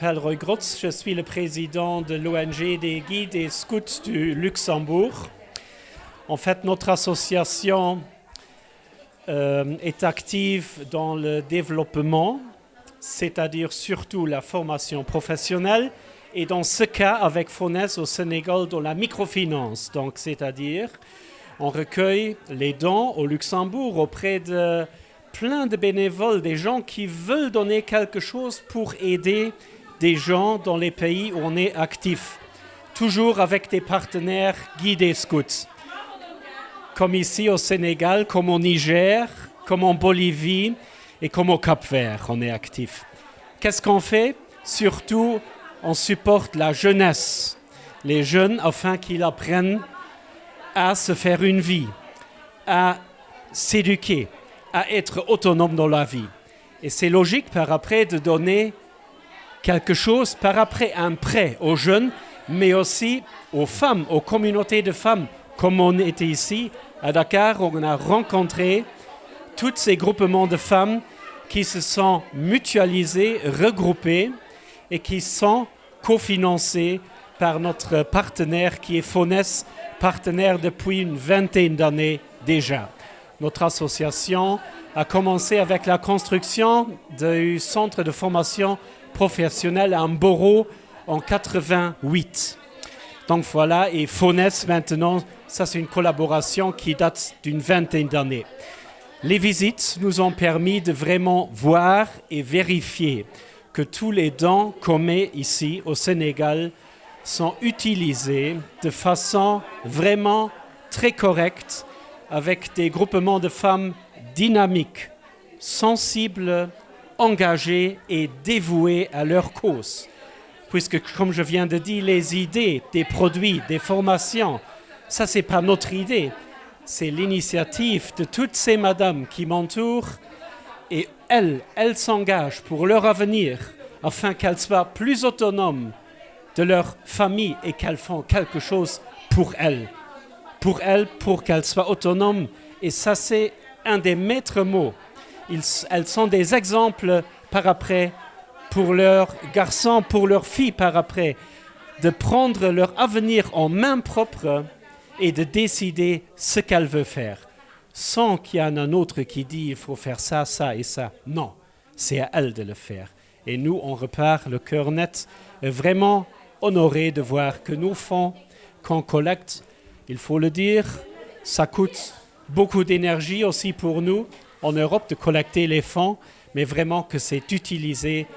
m'appelle Roy Grotz, je suis le président de l'ONG des guides et scouts du Luxembourg. En fait, notre association est active dans le développement, c'est-à-dire surtout la formation professionnelle, et dans ce cas, avec FONES au Sénégal, dans la microfinance. Donc, c'est-à-dire, on recueille les dons au Luxembourg auprès de plein de bénévoles, des gens qui veulent donner quelque chose pour aider des gens dans les pays où on est actif. Toujours avec des partenaires guides et scouts. Comme ici au Sénégal, comme au Niger, comme en Bolivie et comme au Cap-Vert, on est actif. Qu'est-ce qu'on fait? Surtout, on supporte la jeunesse, les jeunes, afin qu'ils apprennent à se faire une vie, à s'éduquer, à être autonomes dans la vie. Et c'est logique par après de donner quelque chose, par après un prêt aux jeunes, mais aussi aux femmes, aux communautés de femmes. Comme on était ici, à Dakar, on a rencontré tous ces groupements de femmes qui se sont mutualisés, regroupés et qui sont cofinancés par notre partenaire qui est FONES, partenaire depuis une vingtaine d'années déjà. Notre association a commencé avec la construction du centre de formation professionnelle à Mboro en 1988. Donc voilà, et FONES maintenant, ça c'est une collaboration qui date d'une vingtaine d'années. Les visites nous ont permis de vraiment voir et vérifier que tous les dons qu'on met ici au Sénégal sont utilisés de façon vraiment très correcte, avec des groupements de femmes dynamiques, sensibles, engagées et dévouées à leur cause. Puisque, comme je viens de dire, les idées, des produits, des formations, ça, c'est pas notre idée. C'est l'initiative de toutes ces madames qui m'entourent et elles s'engagent pour leur avenir afin qu'elles soient plus autonomes de leur famille et qu'elles font quelque chose pour elles, pour qu'elles soient autonomes. Et ça, c'est un des maîtres mots. Elles sont des exemples par après pour leurs garçons, pour leurs filles par après, de prendre leur avenir en main propre et de décider ce qu'elles veulent faire, sans qu'il y en ait un autre qui dit il faut faire ça, ça et ça. Non, c'est à elles de le faire. Et nous, on repart le cœur net, vraiment honoré de voir que nos fonds qu'on collecte, il faut le dire, ça coûte beaucoup d'énergie aussi pour nous en Europe de collecter les fonds, mais vraiment que c'est utilisé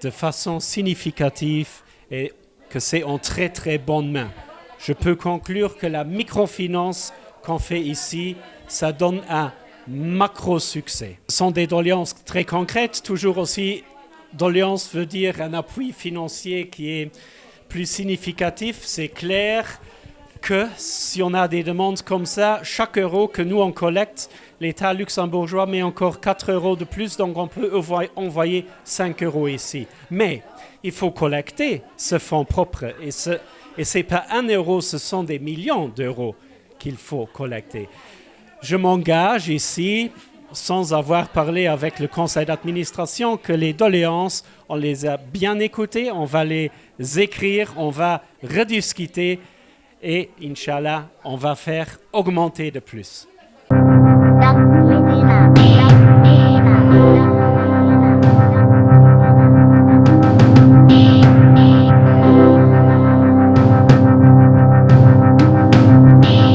de façon significative et que c'est en très très bonne main. Je peux conclure que la microfinance qu'on fait ici, ça donne un macro-succès. Ce sont des doléances très concrètes, toujours aussi, doléance veut dire un appui financier qui est plus significatif. C'est clair que si on a des demandes comme ça, chaque euro que nous on collecte, l'État luxembourgeois met encore 4 euros de plus, donc on peut envoyer 5 euros ici. Mais il faut collecter ce fonds propre et ce n'est pas 1 euro, ce sont des millions d'euros qu'il faut collecter. Je m'engage ici, sans avoir parlé avec le conseil d'administration, que les doléances, on les a bien écoutées, on va les écrire, on va rediscuter et, Inch'Allah, on va faire augmenter de plus.